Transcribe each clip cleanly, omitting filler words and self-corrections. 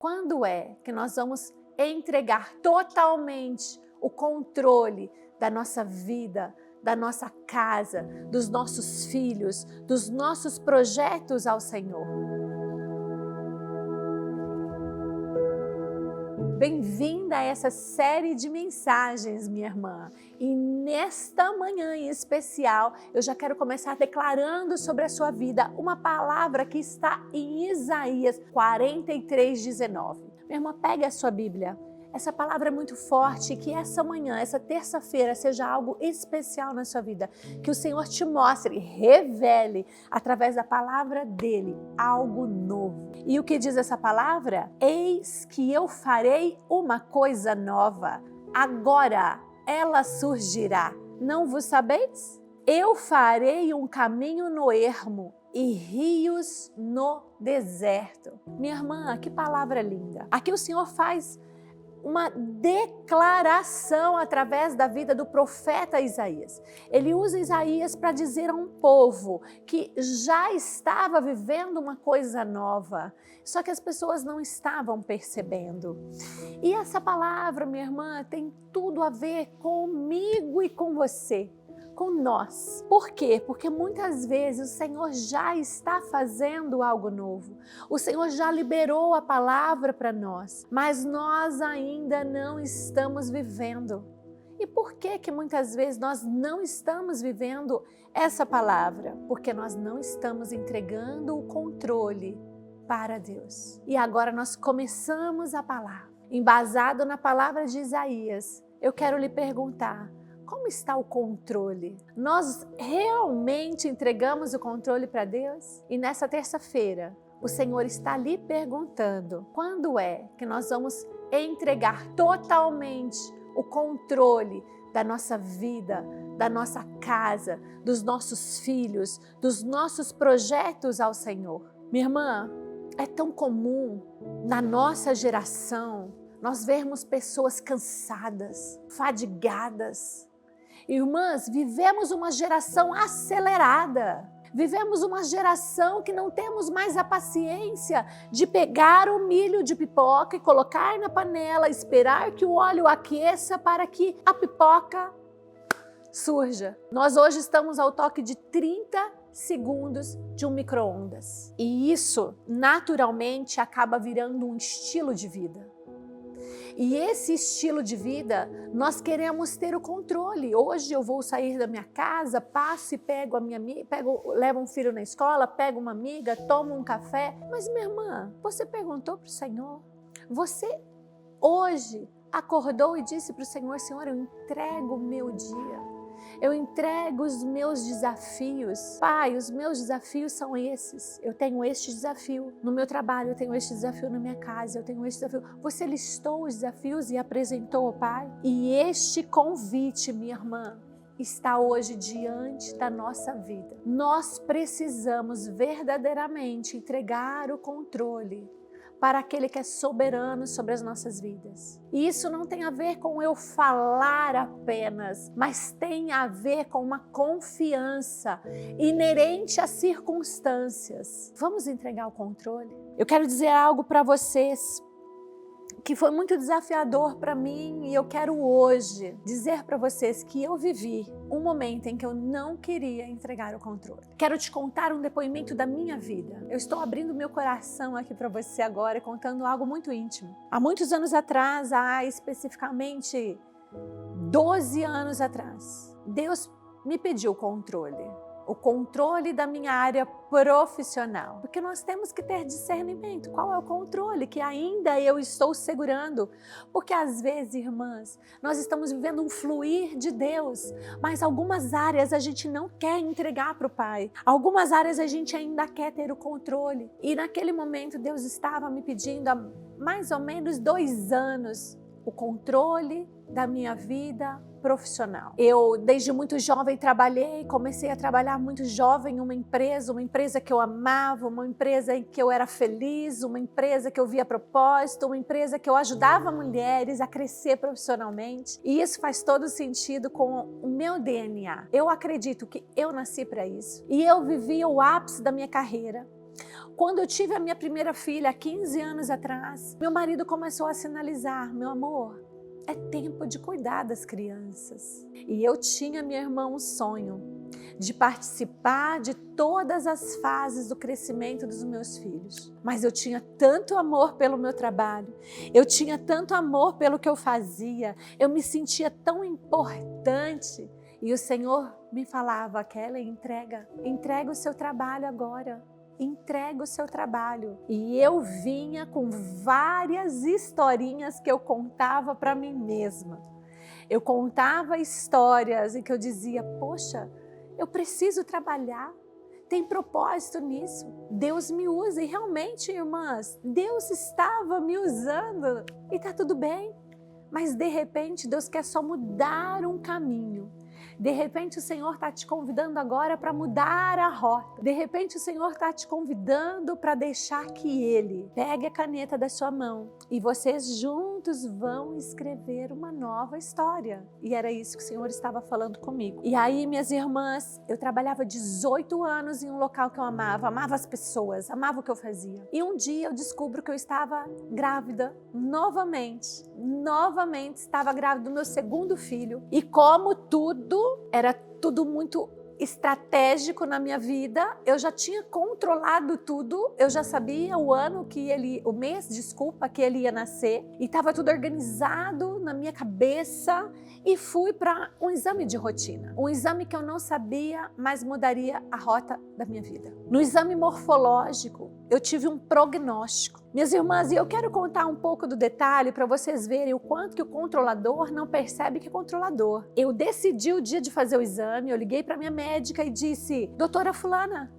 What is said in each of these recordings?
Quando é que nós vamos entregar totalmente o controle da nossa vida, da nossa casa, dos nossos filhos, dos nossos projetos ao Senhor? Bem-vinda a essa série de mensagens, minha irmã. E nesta manhã em especial, eu já quero começar declarando sobre a sua vida uma palavra que está em Isaías 43:19. Minha irmã, pegue a sua Bíblia. Essa palavra é muito forte, que essa manhã, essa terça-feira, seja algo especial na sua vida. Que o Senhor te mostre, revele, através da palavra dele, algo novo. E o que diz essa palavra? Eis que eu farei uma coisa nova. Agora ela surgirá. Não vos sabeis? Eu farei um caminho no ermo e rios no deserto. Minha irmã, que palavra linda. Aqui o Senhor faz uma declaração através da vida do profeta Isaías. Ele usa Isaías para dizer a um povo que já estava vivendo uma coisa nova, só que as pessoas não estavam percebendo. E essa palavra, minha irmã, tem tudo a ver comigo e com você, com nós. Por quê? Porque muitas vezes o Senhor já está fazendo algo novo. O Senhor já liberou a palavra para nós, mas nós ainda não estamos vivendo. E por que muitas vezes nós não estamos vivendo essa palavra? Porque nós não estamos entregando o controle para Deus. E agora nós começamos a palavra. Embasado na palavra de Isaías, eu quero lhe perguntar: como está o controle? Nós realmente entregamos o controle para Deus? E nessa terça-feira, o Senhor está lhe perguntando: quando é que nós vamos entregar totalmente o controle da nossa vida, da nossa casa, dos nossos filhos, dos nossos projetos ao Senhor? Minha irmã, é tão comum na nossa geração nós vermos pessoas cansadas, fadigadas. Irmãs, vivemos uma geração acelerada. Vivemos uma geração que não temos mais a paciência de pegar o milho de pipoca e colocar na panela, esperar que o óleo aqueça para que a pipoca surja. Nós hoje estamos ao toque de 30 segundos de um micro-ondas. E isso, naturalmente, acaba virando um estilo de vida. E esse estilo de vida, nós queremos ter o controle. Hoje eu vou sair da minha casa, passo e pego a minha amiga, levo um filho na escola, pego uma amiga, tomo um café. Mas minha irmã, você perguntou para o Senhor? Você hoje acordou e disse para o Senhor: Senhor, eu entrego o meu dia. Eu entrego os meus desafios. Pai, os meus desafios são esses. Eu tenho este desafio no meu trabalho, eu tenho este desafio na minha casa, eu tenho este desafio. Você listou os desafios e apresentou ao Pai? E este convite, minha irmã, está hoje diante da nossa vida. Nós precisamos verdadeiramente entregar o controle para aquele que é soberano sobre as nossas vidas. E isso não tem a ver com eu falar apenas, mas tem a ver com uma confiança inerente às circunstâncias. Vamos entregar o controle? Eu quero dizer algo para vocês que foi muito desafiador para mim, e eu quero hoje dizer para vocês que eu vivi um momento em que eu não queria entregar o controle. Quero te contar um depoimento da minha vida. Eu estou abrindo meu coração aqui para você agora e contando algo muito íntimo. Há muitos anos atrás, há especificamente 12 anos atrás, Deus me pediu controle. O controle da minha área profissional. Porque nós temos que ter discernimento. Qual é o controle que ainda eu estou segurando? Porque às vezes, irmãs, nós estamos vivendo um fluir de Deus, mas algumas áreas a gente não quer entregar para o Pai. Algumas áreas a gente ainda quer ter o controle. E naquele momento Deus estava me pedindo há mais ou menos 2 anos o controle da minha vida profissional. Eu, desde muito jovem, comecei a trabalhar muito jovem em uma empresa que eu amava, uma empresa em que eu era feliz, uma empresa que eu via propósito, uma empresa que eu ajudava mulheres a crescer profissionalmente. E isso faz todo sentido com o meu DNA. Eu acredito que eu nasci para isso. E eu vivi o ápice da minha carreira Quando eu tive a minha primeira filha, há 15 anos atrás, meu marido começou a sinalizar: meu amor, é tempo de cuidar das crianças. E eu tinha, minha irmã, um sonho de participar de todas as fases do crescimento dos meus filhos. Mas eu tinha tanto amor pelo meu trabalho, eu tinha tanto amor pelo que eu fazia, eu me sentia tão importante. E o Senhor me falava: Kellen, entrega o seu trabalho agora. Entrega o seu trabalho. E eu vinha com várias historinhas que eu contava para mim mesma. Eu contava histórias em que eu dizia: poxa, eu preciso trabalhar, tem propósito nisso, Deus me usa. E realmente, irmãs, Deus estava me usando e está tudo bem. Mas de repente Deus quer só mudar um caminho. De repente o Senhor está te convidando agora para mudar a rota. De repente o Senhor está te convidando para deixar que Ele pegue a caneta da sua mão e vocês juntos vão escrever uma nova história. E era isso que o Senhor estava falando comigo. E aí, minhas irmãs, eu trabalhava 18 anos em um local que eu amava as pessoas, amava o que eu fazia. E um dia eu descubro que eu estava grávida novamente estava grávida do meu segundo filho. E como era tudo muito estratégico na minha vida, eu já tinha controlado tudo, eu já sabia o mês que ele ia nascer, e estava tudo organizado na minha cabeça, e fui para um exame de rotina, um exame que eu não sabia, mas mudaria a rota da minha vida. No exame morfológico, eu tive um prognóstico. Minhas irmãs, e eu quero contar um pouco do detalhe para vocês verem o quanto que o controlador não percebe que é controlador. Eu decidi o dia de fazer o exame, eu liguei para minha médica e disse: doutora fulana,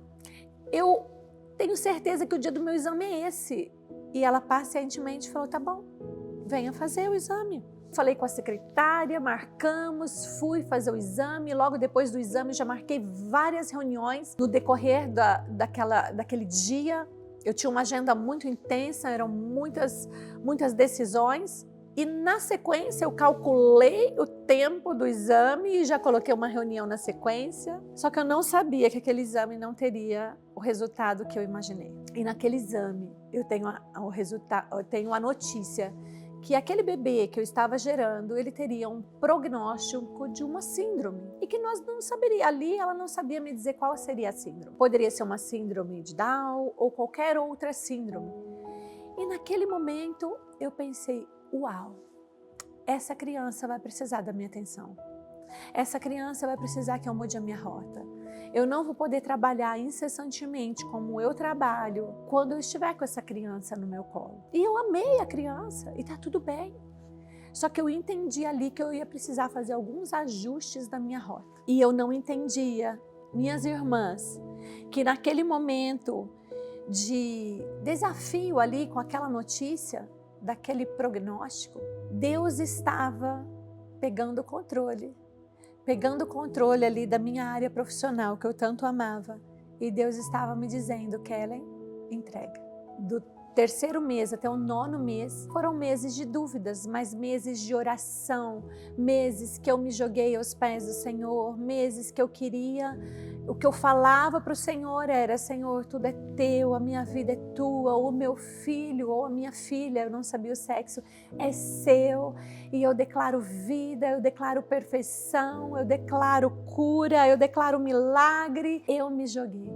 eu tenho certeza que o dia do meu exame é esse. E ela pacientemente falou: tá bom, venha fazer o exame. Falei com a secretária, marcamos, fui fazer o exame. Logo depois do exame, já marquei várias reuniões no decorrer daquele dia. Eu tinha uma agenda muito intensa, eram muitas decisões. E na sequência, eu calculei o tempo do exame e já coloquei uma reunião na sequência. Só que eu não sabia que aquele exame não teria o resultado que eu imaginei. E naquele exame, eu tenho a notícia que aquele bebê que eu estava gerando, ele teria um prognóstico de uma síndrome. E que nós não saberíamos, ali ela não sabia me dizer qual seria a síndrome. Poderia ser uma síndrome de Down ou qualquer outra síndrome. E naquele momento eu pensei: uau, essa criança vai precisar da minha atenção. Essa criança vai precisar que eu mude a minha rota. Eu não vou poder trabalhar incessantemente como eu trabalho quando eu estiver com essa criança no meu colo. E eu amei a criança e tá tudo bem. Só que eu entendi ali que eu ia precisar fazer alguns ajustes na minha rota. E eu não entendia, minhas irmãs, que naquele momento de desafio ali com aquela notícia, daquele prognóstico, Deus estava pegando o controle ali da minha área profissional que eu tanto amava. E Deus estava me dizendo: Kellen, entrega. Do terceiro mês até o 9º mês, foram meses de dúvidas, mas meses de oração, meses que eu me joguei aos pés do Senhor, meses que eu queria, o que eu falava para o Senhor era: Senhor, tudo é teu, a minha vida é tua, o meu filho ou a minha filha, eu não sabia o sexo, é seu, e eu declaro vida, eu declaro perfeição, eu declaro cura, eu declaro milagre. Eu me joguei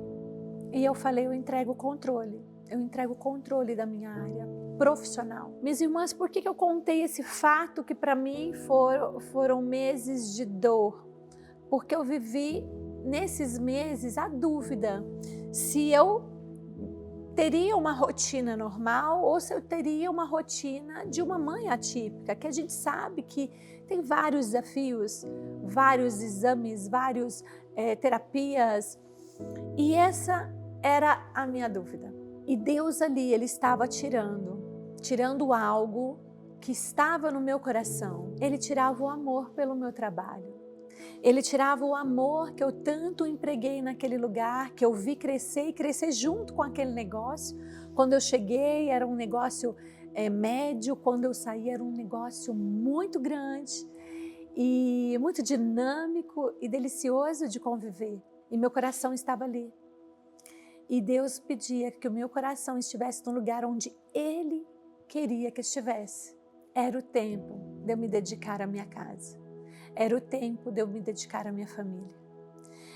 e eu falei: eu entrego o controle. Eu entrego o controle da minha área profissional. Minhas irmãs, por que eu contei esse fato que para mim foram meses de dor? Porque eu vivi nesses meses a dúvida se eu teria uma rotina normal ou se eu teria uma rotina de uma mãe atípica, que a gente sabe que tem vários desafios, vários exames, várias terapias. E essa era a minha dúvida. E Deus ali, Ele estava tirando algo que estava no meu coração. Ele tirava o amor pelo meu trabalho. Ele tirava o amor que eu tanto empreguei naquele lugar, que eu vi crescer e crescer junto com aquele negócio. Quando eu cheguei era um negócio médio, quando eu saí era um negócio muito grande e muito dinâmico e delicioso de conviver. E meu coração estava ali. E Deus pedia que o meu coração estivesse no lugar onde Ele queria que estivesse. Era o tempo de eu me dedicar à minha casa. Era o tempo de eu me dedicar à minha família.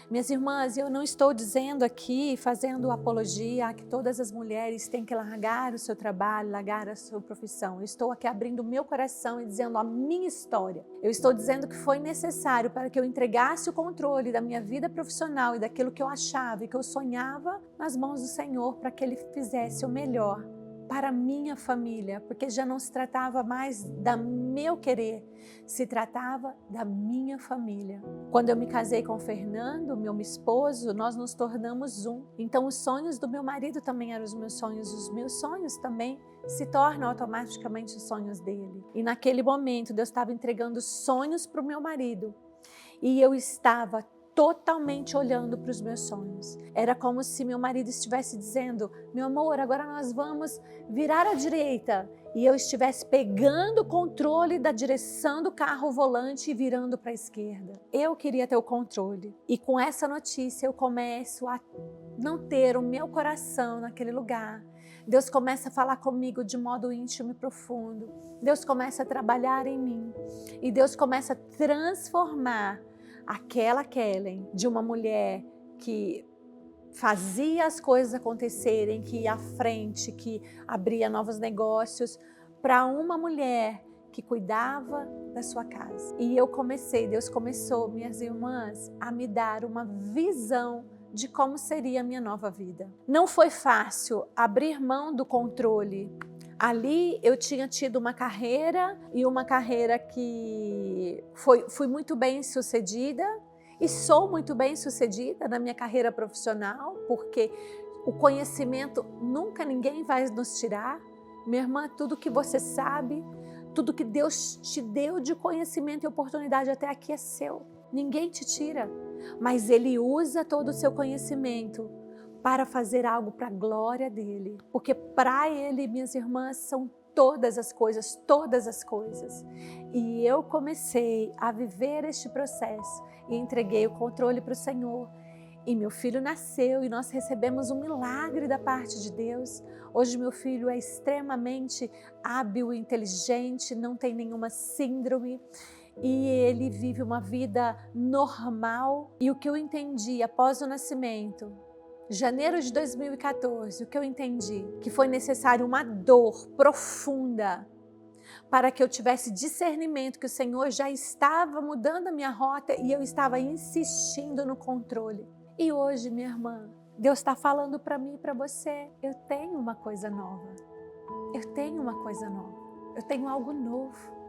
Minhas irmãs, eu não estou dizendo aqui, fazendo apologia a que todas as mulheres têm que largar o seu trabalho, largar a sua profissão. Eu estou aqui abrindo o meu coração e dizendo a minha história. Eu estou dizendo que foi necessário para que eu entregasse o controle da minha vida profissional e daquilo que eu achava e que eu sonhava nas mãos do Senhor, para que Ele fizesse o melhor para a minha família, porque já não se tratava mais da meu querer, se tratava da minha família. Quando eu me casei com o Fernando, meu esposo, nós nos tornamos um. Então os sonhos do meu marido também eram os meus sonhos também se tornam automaticamente os sonhos dele. E naquele momento Deus estava entregando sonhos para o meu marido e eu estava totalmente olhando para os meus sonhos. Era como se meu marido estivesse dizendo: meu amor, agora nós vamos virar à direita. E eu estivesse pegando o controle da direção do carro, o volante, e virando para a esquerda. Eu queria ter o controle. E com essa notícia eu começo a não ter o meu coração naquele lugar. Deus começa a falar comigo de modo íntimo e profundo. Deus começa a trabalhar em mim. E Deus começa a transformar aquela Kellen de uma mulher que fazia as coisas acontecerem, que ia à frente, que abria novos negócios, para uma mulher que cuidava da sua casa. E Deus começou, minhas irmãs, a me dar uma visão de como seria a minha nova vida. Não foi fácil abrir mão do controle. Ali eu tinha tido uma carreira que fui muito bem sucedida e sou muito bem sucedida na minha carreira profissional, porque o conhecimento nunca ninguém vai nos tirar. Minha irmã, tudo que você sabe, tudo que Deus te deu de conhecimento e oportunidade até aqui é seu. Ninguém te tira, mas Ele usa todo o seu conhecimento para fazer algo para a glória dEle. Porque para Ele, minhas irmãs, são todas as coisas, todas as coisas. E eu comecei a viver este processo e entreguei o controle para o Senhor. E meu filho nasceu e nós recebemos um milagre da parte de Deus. Hoje meu filho é extremamente hábil, inteligente, não tem nenhuma síndrome. E ele vive uma vida normal. E o que eu entendi após o nascimento, janeiro de 2014, o que eu entendi? Que foi necessário uma dor profunda para que eu tivesse discernimento que o Senhor já estava mudando a minha rota e eu estava insistindo no controle. E hoje, minha irmã, Deus está falando para mim e para você: eu tenho uma coisa nova. Eu tenho uma coisa nova. Eu tenho algo novo.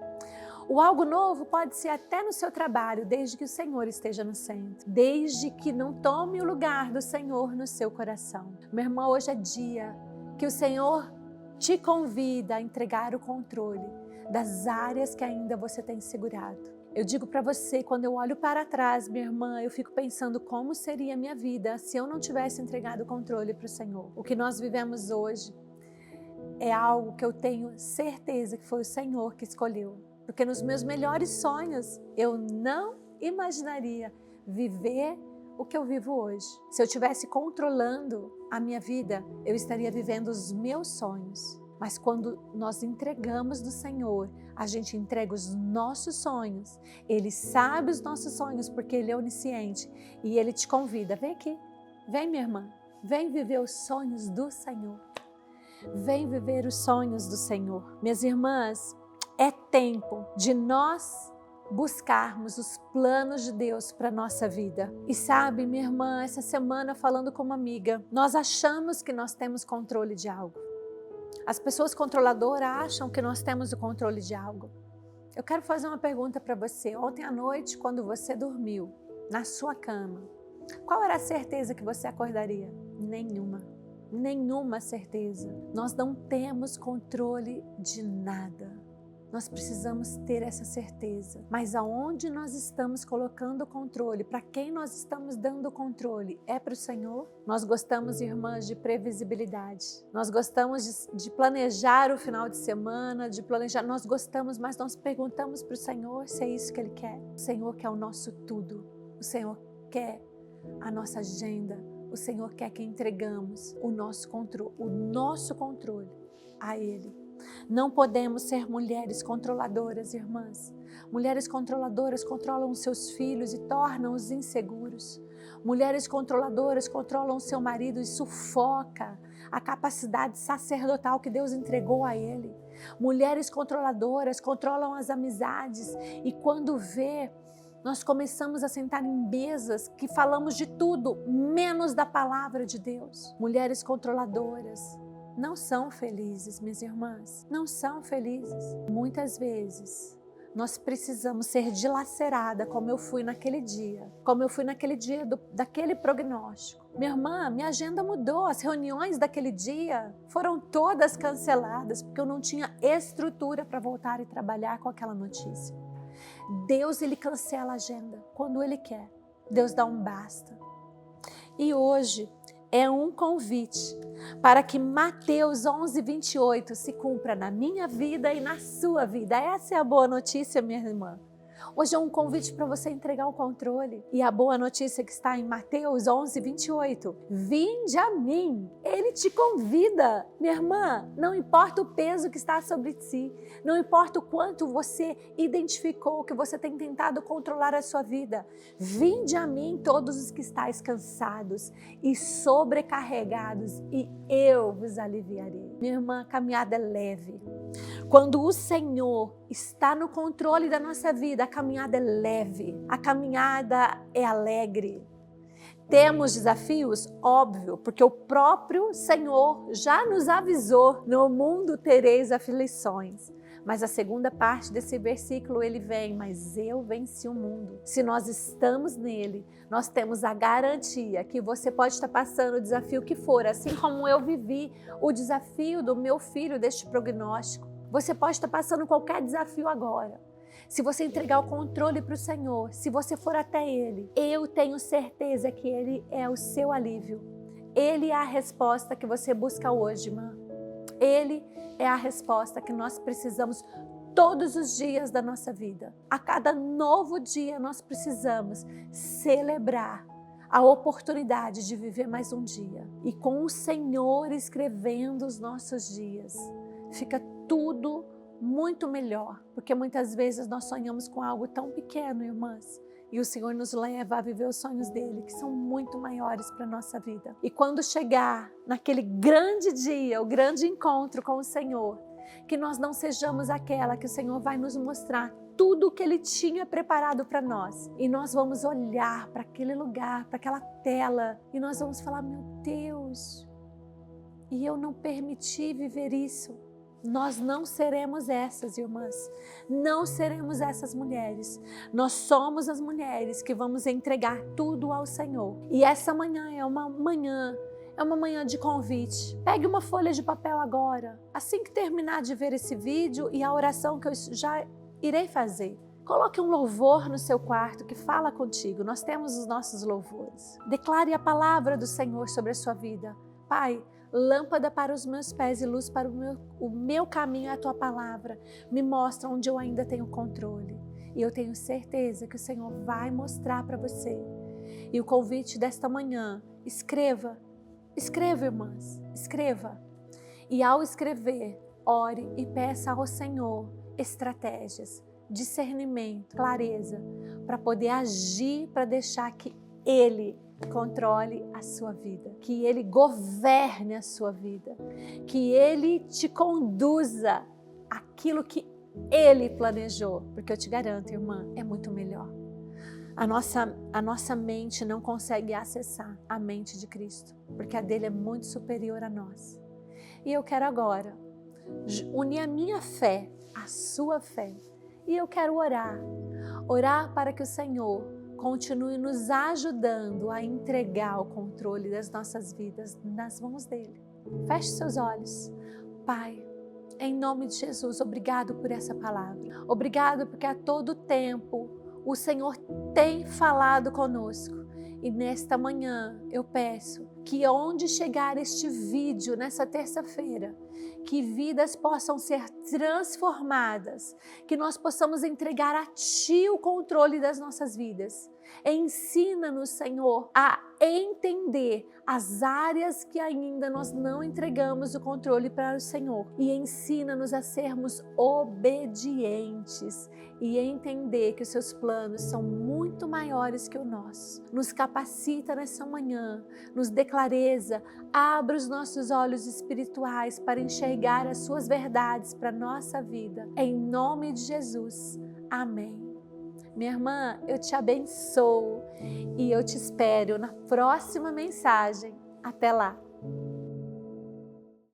O algo novo pode ser até no seu trabalho, desde que o Senhor esteja no centro. Desde que não tome o lugar do Senhor no seu coração. Minha irmã, hoje é dia que o Senhor te convida a entregar o controle das áreas que ainda você tem segurado. Eu digo para você, quando eu olho para trás, minha irmã, eu fico pensando como seria a minha vida se eu não tivesse entregado o controle para o Senhor. O que nós vivemos hoje é algo que eu tenho certeza que foi o Senhor que escolheu. Porque nos meus melhores sonhos, eu não imaginaria viver o que eu vivo hoje. Se eu estivesse controlando a minha vida, eu estaria vivendo os meus sonhos. Mas quando nós entregamos do Senhor, a gente entrega os nossos sonhos. Ele sabe os nossos sonhos porque Ele é onisciente. E Ele te convida: vem aqui, vem minha irmã, vem viver os sonhos do Senhor. Vem viver os sonhos do Senhor. Minhas irmãs, é tempo de nós buscarmos os planos de Deus para a nossa vida. E sabe, minha irmã, essa semana falando com uma amiga, nós achamos que nós temos controle de algo. As pessoas controladoras acham que nós temos o controle de algo. Eu quero fazer uma pergunta para você. Ontem à noite, quando você dormiu na sua cama, qual era a certeza que você acordaria? Nenhuma. Nenhuma certeza. Nós não temos controle de nada. Nós precisamos ter essa certeza. Mas aonde nós estamos colocando o controle? Para quem nós estamos dando o controle? É para o Senhor? Nós gostamos, irmãs, de previsibilidade. Nós gostamos de planejar o final de semana, de planejar. Nós gostamos, mas nós perguntamos para o Senhor se é isso que Ele quer. O Senhor quer o nosso tudo. O Senhor quer a nossa agenda. o Senhor quer que entregamos o nosso controle a Ele. Não podemos ser mulheres controladoras, irmãs. Mulheres controladoras controlam os seus filhos e tornam-os inseguros. Mulheres controladoras controlam o seu marido e sufoca a capacidade sacerdotal que Deus entregou a ele. Mulheres controladoras controlam as amizades e quando vê, nós começamos a sentar em mesas que falamos de tudo, menos da palavra de Deus. Mulheres controladoras não são felizes, minhas irmãs, não são felizes. Muitas vezes nós precisamos ser dilaceradas, como eu fui naquele dia, daquele prognóstico. Minha irmã, minha agenda mudou, as reuniões daquele dia foram todas canceladas, porque eu não tinha estrutura para voltar e trabalhar com aquela notícia. Deus, Ele cancela a agenda quando Ele quer. Deus dá um basta. E hoje é um convite para que Mateus 11:28 se cumpra na minha vida e na sua vida. Essa é a boa notícia, minha irmã. Hoje é um convite para você entregar o controle. E a boa notícia que está em Mateus 11:28. Vinde a mim, Ele te convida. Minha irmã, não importa o peso que está sobre ti, não importa o quanto você identificou que você tem tentado controlar a sua vida. Vinde a mim todos os que estáis cansados e sobrecarregados e eu vos aliviarei. Minha irmã, a caminhada é leve. Quando o Senhor está no controle da nossa vida, a caminhada é leve, a caminhada é alegre. Temos desafios? Óbvio, porque o próprio Senhor já nos avisou, no mundo tereis aflições. Mas a segunda parte desse versículo ele vem, mas eu venci o mundo. Se nós estamos nele, nós temos a garantia que você pode estar passando o desafio que for, assim como eu vivi o desafio do meu filho deste prognóstico. Você pode estar passando qualquer desafio agora. Se você entregar o controle para o Senhor, se você for até Ele, eu tenho certeza que Ele é o seu alívio. Ele é a resposta que você busca hoje, irmã. Ele é a resposta que nós precisamos todos os dias da nossa vida. A cada novo dia nós precisamos celebrar a oportunidade de viver mais um dia. E com o Senhor escrevendo os nossos dias, fica tudo muito melhor, porque muitas vezes nós sonhamos com algo tão pequeno, irmãs, e o Senhor nos leva a viver os sonhos dele, que são muito maiores para a nossa vida. E quando chegar naquele grande dia, o grande encontro com o Senhor, que nós não sejamos aquela que o Senhor vai nos mostrar tudo o que Ele tinha preparado para nós. E nós vamos olhar para aquele lugar, para aquela tela, e nós vamos falar, meu Deus, e eu não permiti viver isso. Nós não seremos essas, irmãs, não seremos essas mulheres. Nós somos as mulheres que vamos entregar tudo ao Senhor. E essa manhã é uma manhã de convite. Pegue uma folha de papel agora, assim que terminar de ver esse vídeo e a oração que eu já irei fazer. Coloque um louvor no seu quarto que fala contigo. Nós temos os nossos louvores. Declare a palavra do Senhor sobre a sua vida. Pai, lâmpada para os meus pés e luz para o meu caminho é a tua palavra. Me mostra onde eu ainda tenho controle. E eu tenho certeza que o Senhor vai mostrar para você. E o convite desta manhã, escreva, irmãs, escreva. E ao escrever, ore e peça ao Senhor estratégias, discernimento, clareza, para poder agir, para deixar que Ele controle a sua vida, que Ele governe a sua vida, que Ele te conduza aquilo que Ele planejou, porque eu te garanto, irmã, é muito melhor. A nossa mente não consegue acessar a mente de Cristo, porque a dele é muito superior a nós. E eu quero agora unir a minha fé à sua fé, e eu quero orar para que o Senhor continue nos ajudando a entregar o controle das nossas vidas nas mãos dele. Feche seus olhos. Pai, em nome de Jesus, obrigado por essa palavra. Obrigado porque a todo tempo o Senhor tem falado conosco. E nesta manhã eu peço que onde chegar este vídeo nessa terça-feira, que vidas possam ser transformadas, que nós possamos entregar a Ti o controle das nossas vidas, Ensina-nos, Senhor, a entender as áreas que ainda nós não entregamos o controle para o Senhor. E ensina-nos a sermos obedientes e entender que os seus planos são muito maiores que o nosso. Nos capacita nessa manhã, nos dê clareza, abra os nossos olhos espirituais para enxergar as suas verdades para a nossa vida. Em nome de Jesus. Amém. Minha irmã, eu te abençoo e eu te espero na próxima mensagem. Até lá!